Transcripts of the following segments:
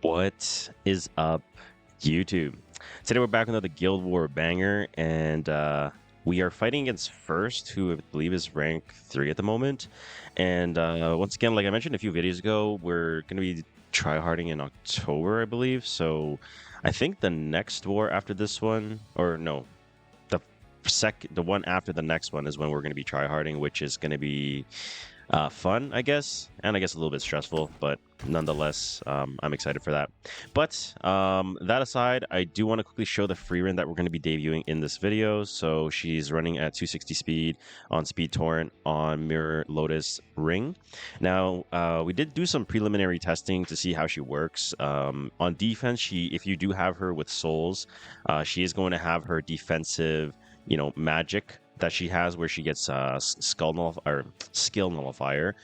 What is up, YouTube? Today we're back with another Guild War banger, and we are fighting against First, who I believe is rank 3 at the moment. And once again, like I mentioned a few videos ago, we're going to be tryharding in October, I believe. So I think the next war after this one, or no, the one after the next one is when we're going to be tryharding, which is going to be fun, I guess, and I guess a little bit stressful, but nonetheless, I'm excited for that. But that aside, I do want to quickly show the free run that we're going to be debuting in this video. So she's running at 260 speed on Speed Torrent on Mirror Lotus Ring. Now, we did do some preliminary testing to see how she works. On defense, if you do have her with souls, she is going to have her defensive, magic that she has, where she gets skill nullifier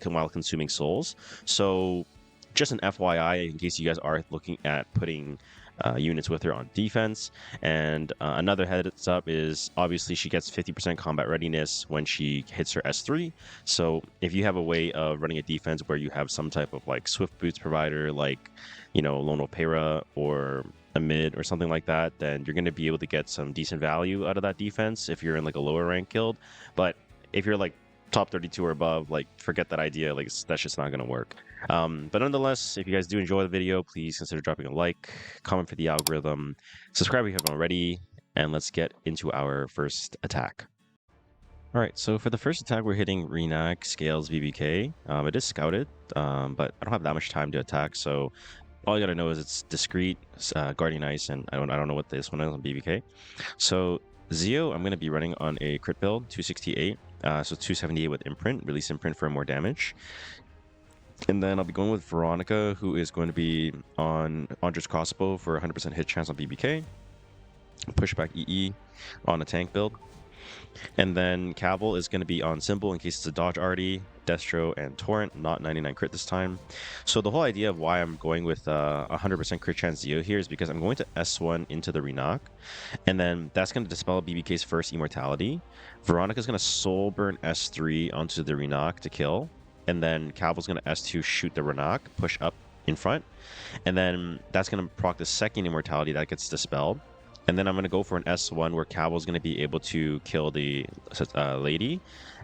while consuming souls. So just an FYI, in case you guys are looking at putting units with her on defense. And another heads up is obviously she gets 50% combat readiness when she hits her S3. So if you have a way of running a defense where you have some type of like swift boots provider, like Lone Opera or a mid or something like that, then you're going to be able to get some decent value out of that defense if you're in like a lower rank guild. But if you're like top 32 or above, like forget that idea, like that's just not going to work. But nonetheless, if you guys do enjoy the video, please consider dropping a like, comment for the algorithm, subscribe if you haven't already, and let's get into our first attack. All right, so for the first attack, we're hitting Renag Scales BBK. It is scouted, but I don't have that much time to attack, so all you gotta know is it's discreet, Guardian Ice, and I don't know what this one is on BBK. So Zio, I'm gonna be running on a crit build, 268, so 278 with imprint, release imprint for more damage. And then I'll be going with Veronica, who is going to be on Andre's crossbow for 100% hit chance on BBK. Pushback EE on a tank build. And then Cavill is going to be on Symbol in case it's a dodge arty, Destro, and Torrent, not 99 crit this time. So the whole idea of why I'm going with 100% crit chance Zio here is because I'm going to S1 into the Renok, and then that's going to dispel BBK's first immortality. Veronica's going to soul burn S3 onto the Renok to kill, and then Cavill's going to S2 shoot the Renok, push up in front, and then that's going to proc the second immortality that gets dispelled. And then I'm going to go for an S1 where Cavill's going to be able to kill the lady.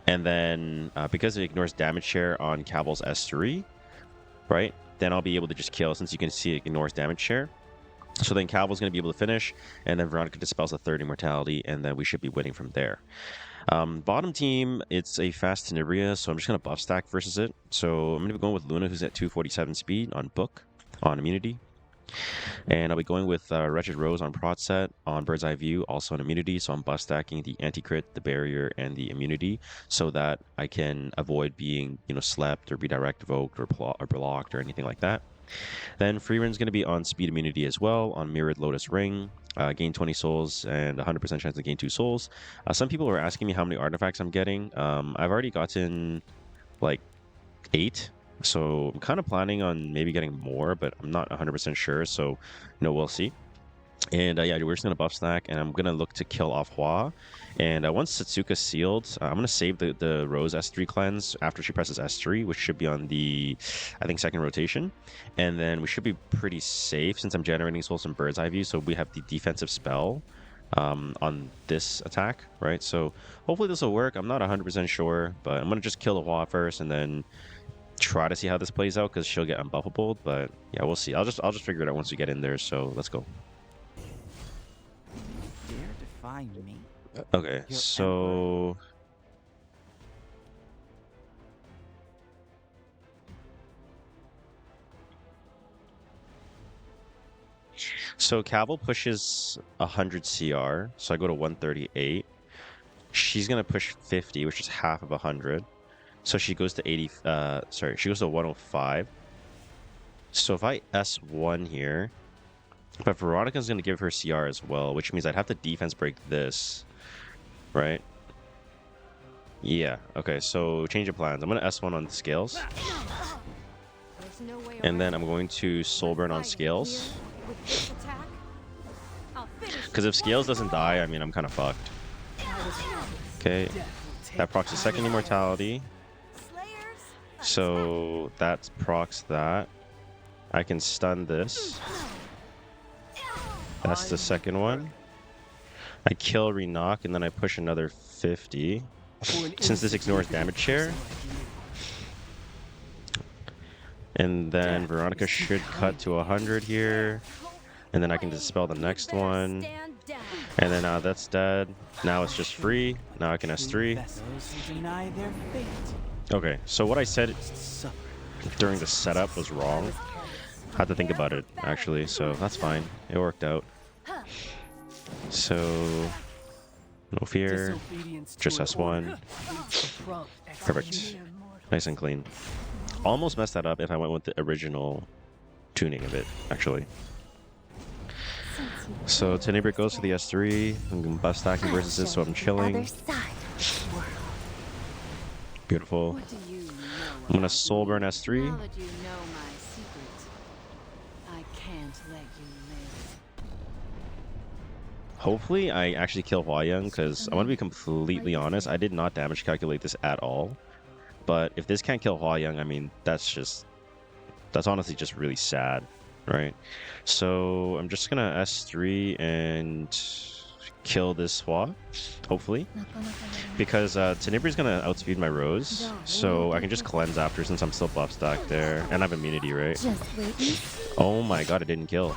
And then because it ignores damage share on Cavill's S3, right? Then I'll be able to just kill, since you can see it ignores damage share. So then Cavill's going to be able to finish, and then Veronica dispels the third immortality, and then we should be winning from there. Bottom team, it's a fast Tenebria, so I'm just going to buff stack versus it. So I'm going to be going with Luna, who's at 247 speed on book, on immunity. And I'll be going with Wretched Rose on prot set, on Bird's Eye View, also on immunity. So I'm buff stacking the anti-crit, the barrier, and the immunity so that I can avoid being, slept or redirect evoked or blocked or anything like that. Then Freerun's going to be on speed immunity as well, on Mirrored Lotus Ring, gain 20 souls and 100% chance to gain 2 souls. Some people were asking me how many artifacts I'm getting. I've already gotten like 8. So I'm kind of planning on maybe getting more, but I'm not 100% sure. So, we'll see. And yeah, we're just going to buff stack, and I'm going to look to kill off Hua. And once Satsuka's sealed, I'm going to save the Rose S3 cleanse after she presses S3, which should be on the, I think, second rotation. And then we should be pretty safe since I'm generating souls from Bird's Eye View. So we have the defensive spell on this attack, right? So hopefully this will work. I'm not 100% sure, but I'm going to just kill the Hua first and then try to see how this plays out, because she'll get unbuffable. But yeah, we'll see. I'll just figure it out once we get in there. So let's go. Dare defy me. Okay, so Cavill pushes 100 CR, so I go to 138. She's gonna push 50, which is half of 100. So she goes to 80, she goes to 105. So if I S1 here, but Veronica's going to give her CR as well, which means I'd have to defense break this, right? Yeah, okay, so change of plans. I'm going to S1 on Scales. And then I'm going to Soul Burn on Scales. Because if Scales doesn't die, I mean, I'm kind of fucked. Okay, that procs the second immortality. So that procs that. I can stun this. That's the second one. I kill Renok, and then I push another 50. Since this ignores damage share. And then Veronica should cut to 100 here. And then I can dispel the next one. And then that's dead. Now it's just free. Now I can S3. Okay, so what I said during the setup was wrong. I had to think about it, actually, so that's fine. It worked out. So, no fear. Just S1. Perfect. Nice and clean. Almost messed that up if I went with the original tuning of it, actually. So Tenebrit goes to the S3. I'm buff stacking versus this, so I'm chilling. Beautiful. I'm gonna soul burn S3. Hopefully I actually kill Huayang, because I want to be completely honest, I did not damage calculate this at all. But if this can't kill Huayang, I mean, that's honestly just really sad, right? So I'm just gonna S3 and kill this Hua, hopefully. Because Tenebri is gonna outspeed my Rose, so I can just cleanse after since I'm still buff stacked there. And I have immunity, right? Oh my god, it didn't kill.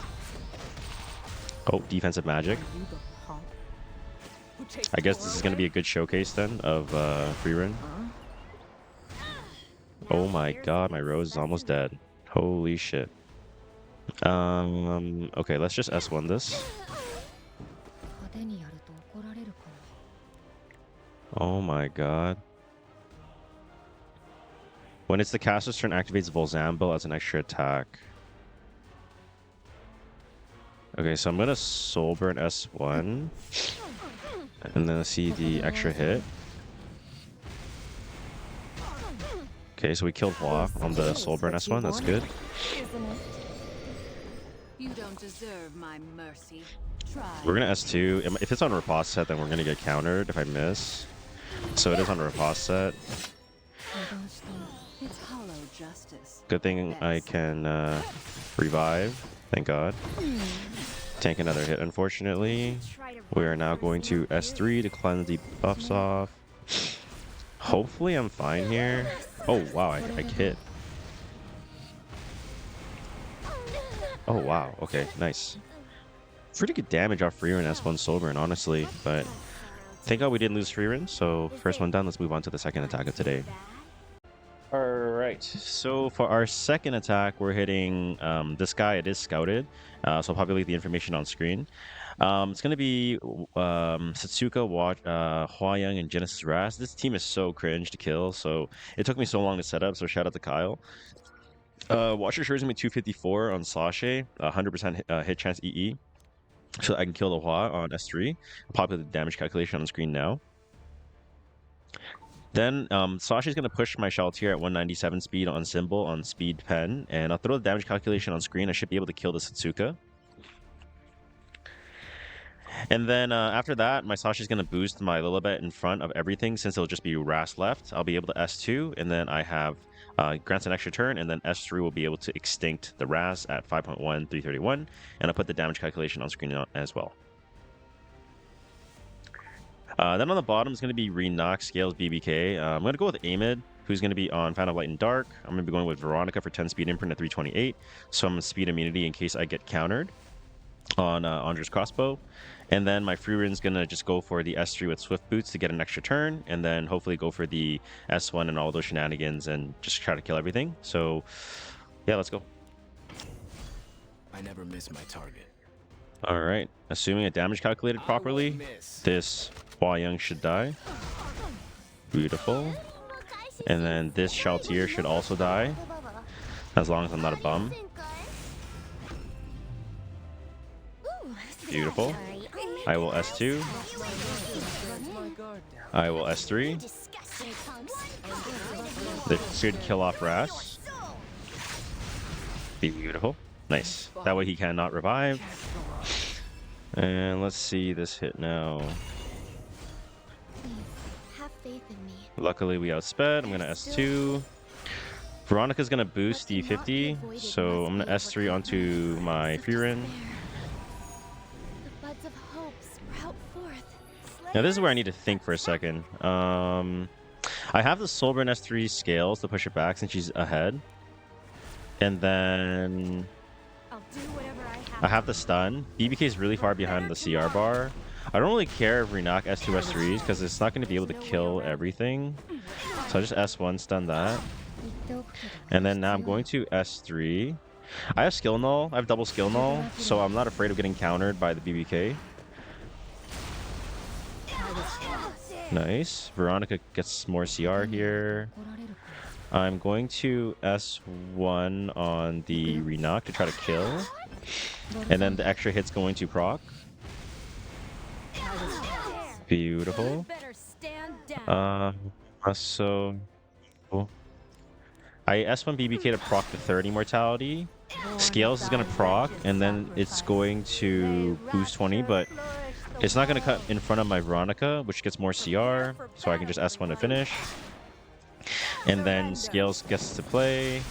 Oh, defensive magic. I guess this is gonna be a good showcase then of free run. Oh my god, my Rose is almost dead. Holy shit. Okay, let's just S1 this. Oh my god. When it's the caster's turn, activates Volzambo as an extra attack. Okay, so I'm gonna Soul Burn S1. And then see the extra hit. Okay, so we killed Hua on the Soul Burn S1. That's good. You don't deserve my mercy. We're gonna S2. If it's on riposte set, then we're gonna get countered if I miss. So it is on riposte set. Good thing I can revive. Thank God. Tank another hit, unfortunately. We are now going to S3 to cleanse the buffs off. Hopefully I'm fine here. Oh wow, I hit. Oh wow, okay, nice. Pretty good damage off free run S1 Soul Burn, honestly, but thank God we didn't lose free run, so first one done. Let's move on to the second attack of today. Alright, so for our second attack, we're hitting this guy. It is scouted, so I'll populate the information on screen. It's going to be Satsuka, Huayang, and Genesis Ras. This team is so cringe to kill, so it took me so long to set up, so shout out to Kyle. Watcher Sure is going to be 254 on Sashay, 100% hit chance EE. So I can kill the Hua on S3. I'll populate the damage calculation on the screen now. Then Sasha's going to push my Shaltier at 197 speed on Symbol on Speed Pen, and I'll throw the damage calculation on screen. I should be able to kill the Satsuka. And then after that, my Sasha's going to boost my Lilibet in front of everything since it'll just be Ras left. I'll be able to S2, and then I have grants an extra turn, and then S3 will be able to extinct the Ras at 5.1, 331, and I'll put the damage calculation on screen as well. Then on the bottom is going to be Renok, Scales, BBK. I'm going to go with Amid, who's going to be on Fan of Light and Dark. I'm going to be going with Veronica for 10 speed imprint at 328, so I'm speed immunity in case I get countered on Andre's crossbow. And then my free run's going to just go for the S3 with Swift Boots to get an extra turn, and then hopefully go for the S1 and all those shenanigans and just try to kill everything. So yeah, let's go. I never miss my target. All right, assuming a damage calculated properly, this Huayang should die. Beautiful. And then this Shaltier should also die, as long as I'm not a bum. Beautiful. I will S2. I will S3. This should kill off Ras. Beautiful. Nice. That way he cannot revive. And let's see this hit now. Luckily we outsped. I'm going to S2. Veronica's gonna boost the 50, so I'm gonna S3 onto my Freerin. The buds of hope sprout forth. Now this is where I need to think for a second. I have the Soulburn S3 scales to push it back since she's ahead. And then I'll do whatever I have the stun. BBK is really far behind the CR bar. I don't really care if we knock S2, S3s because it's not going to be able to kill everything. So I just S1 stun that. And then now I'm going to S3. I have skill null. I have double skill null, so I'm not afraid of getting countered by the BBK. Nice. Veronica gets more CR here. I'm going to S1 on the Renok to try to kill. And then the extra hit's going to proc. Beautiful. So I S1 BBK to proc the 30 mortality. Scales is going to proc, and then it's going to boost 20, but it's not going to cut in front of my Veronica, which gets more CR, so I can just S1 to finish. And then Scales gets to play,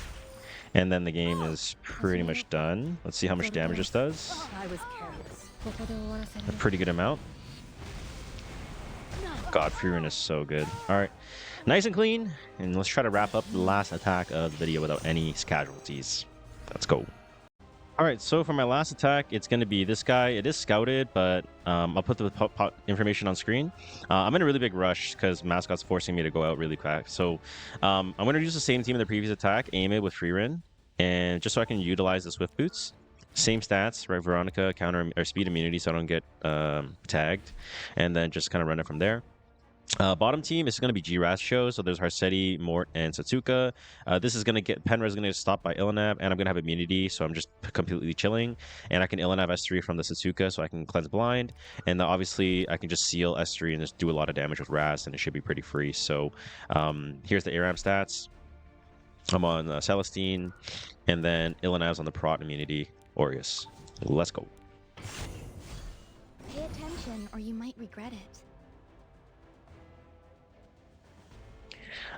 and then the game is pretty much done. Let's see how much damage this does. A pretty good amount. God, Freerin is so good. Alright, nice and clean, and let's try to wrap up the last attack of the video without any casualties. Let's go. Alright, so for my last attack, it's going to be this guy. It is scouted, but I'll put the information on screen. I'm in a really big rush because Mascot's forcing me to go out really quick. So I'm going to use the same team in the previous attack, aim it with Freerin, and just so I can utilize the Swift Boots. Same stats, right? Veronica, counter or speed immunity so I don't get tagged, and then just kind of run it from there. Bottom team is going to be G-Ras show, so there's Harsetti, Mort, and Satsuka. This is going to get Penra is going to get stopped by Illinab, and I'm going to have immunity, so I'm just completely chilling. And I can Illinab S3 from the Satsuka, so I can cleanse blind. And obviously, I can just seal S3 and just do a lot of damage with Ras, and it should be pretty free. So here's the ARAM stats. I'm on Celestine, and then Illinab's on the Prot immunity, Aureus. Let's go. Pay attention, or you might regret it.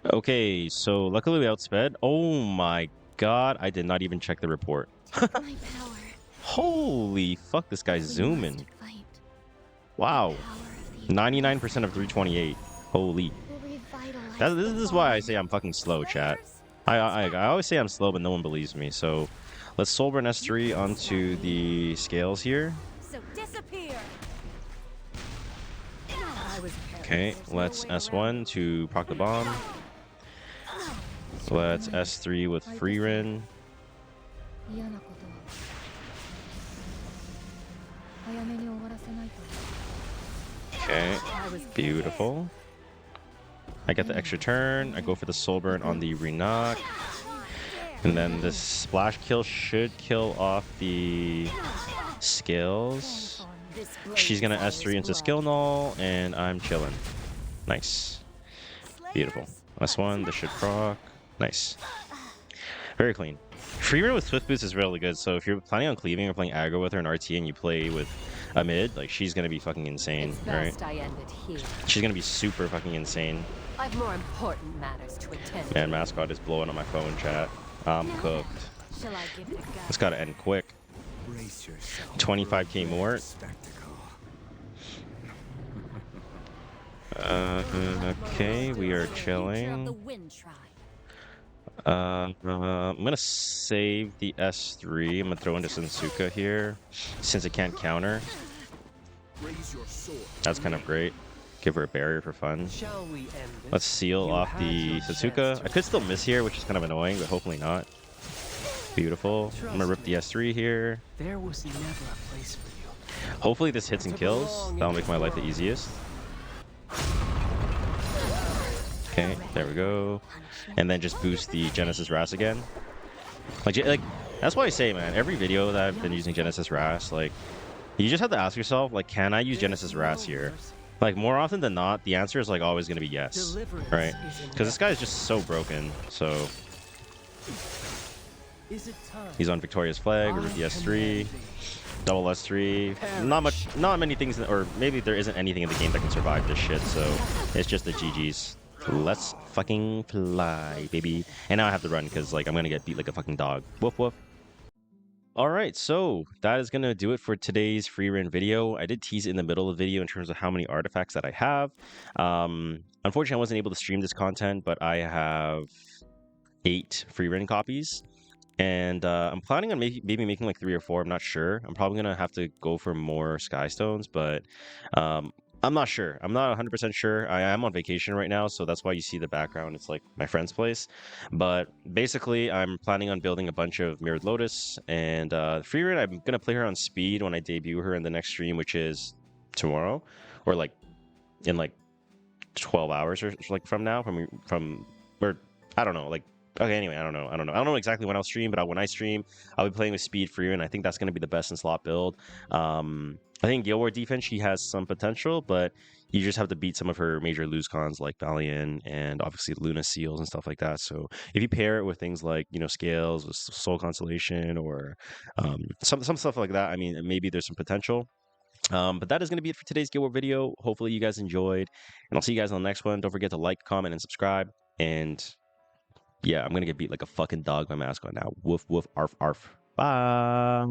Okay, so luckily we outsped. Oh my god, I did not even check the report. Take my power. Holy fuck, this guy's We zooming. must fight. Wow, The power of the 99% of 328. Holy. will revitalize This the is why I bond. say I'm fucking slow, chat. I always say I'm slow, but no one believes me. So let's Soulburn S3 onto the scales here. So disappear. Okay, let's S1 to proc the bomb. Let's S3 with Freerin. Okay, beautiful. I get the extra turn. I go for the Soulburn on the Renok. And then this splash kill should kill off the skills. She's gonna S3 into skill null, and I'm chilling. Nice. Beautiful. S1, this should proc. Nice. Very clean. Freerin with Swift Boots is really good, so if you're planning on cleaving or playing aggro with her in RT and you play with a mid, like, she's gonna be fucking insane, right? She's gonna be super fucking insane. I've more important matters to attend. Man, Mascot is blowing on my phone, chat. I'm cooked. Shall I give it a go? It's gotta end quick. Brace yourself. 25k more. Spectacle. Okay, we are chilling. I'm gonna save the S3. I'm gonna throw into Sensuka here, since it can't counter. Raise your sword. That's kind of great. Give her a barrier for fun. Shall we end this? Let's seal You off had the your Satsuka. chance I could still miss here, which is kind of annoying, but hopefully not. Beautiful. I'm gonna rip the S3 here. There was never a place for you. Hopefully this hits and kills. That'll make my life the easiest. Okay, there we go. And then just boost the Genesis Ras again. Like that's why I say, man, every video that I've been using Genesis Ras, like, you just have to ask yourself, like, can I use Genesis Ras here? Like, more often than not, the answer is, like, always going to be yes, right? Because this guy is just so broken, so... He's on Victoria's Flag, or the S3, double S3. Not many things, or maybe there isn't anything in the game that can survive this shit, so it's just the GG's. Let's fucking fly, baby. And now I have to run because like I'm gonna get beat like a fucking dog. Woof woof. All right, so that is gonna do it for today's free run video. I did tease it in the middle of the video in terms of how many artifacts that I have. Unfortunately, I wasn't able to stream this content, but I have 8 free run copies. And I'm planning on maybe making like 3 or 4. I'm not sure. I'm probably gonna have to go for more sky stones, but I'm not sure. I'm not 100% sure. I am on vacation right now, so that's why you see the background. It's like my friend's place. But basically, I'm planning on building a bunch of Mirrored Lotus. And Freerun, I'm going to play her on speed when I debut her in the next stream, which is tomorrow. Or like in like 12 hours or like from now. Or I don't know. Like, okay, anyway, I don't know. I don't know exactly when I'll stream, but when I stream, I'll be playing with speed Freerun. I think that's going to be the best in slot build. I think Guild War defense, she has some potential, but you just have to beat some of her major lose cons like Valiant and obviously Luna Seals and stuff like that. So if you pair it with things like, you know, Scales, with Soul Constellation, or some stuff like that, I mean, maybe there's some potential. But that is going to be it for today's Guild War video. Hopefully you guys enjoyed, and I'll see you guys on the next one. Don't forget to like, comment, and subscribe. And yeah, I'm going to get beat like a fucking dog by Mascot now. Woof, woof, arf, arf. Bye.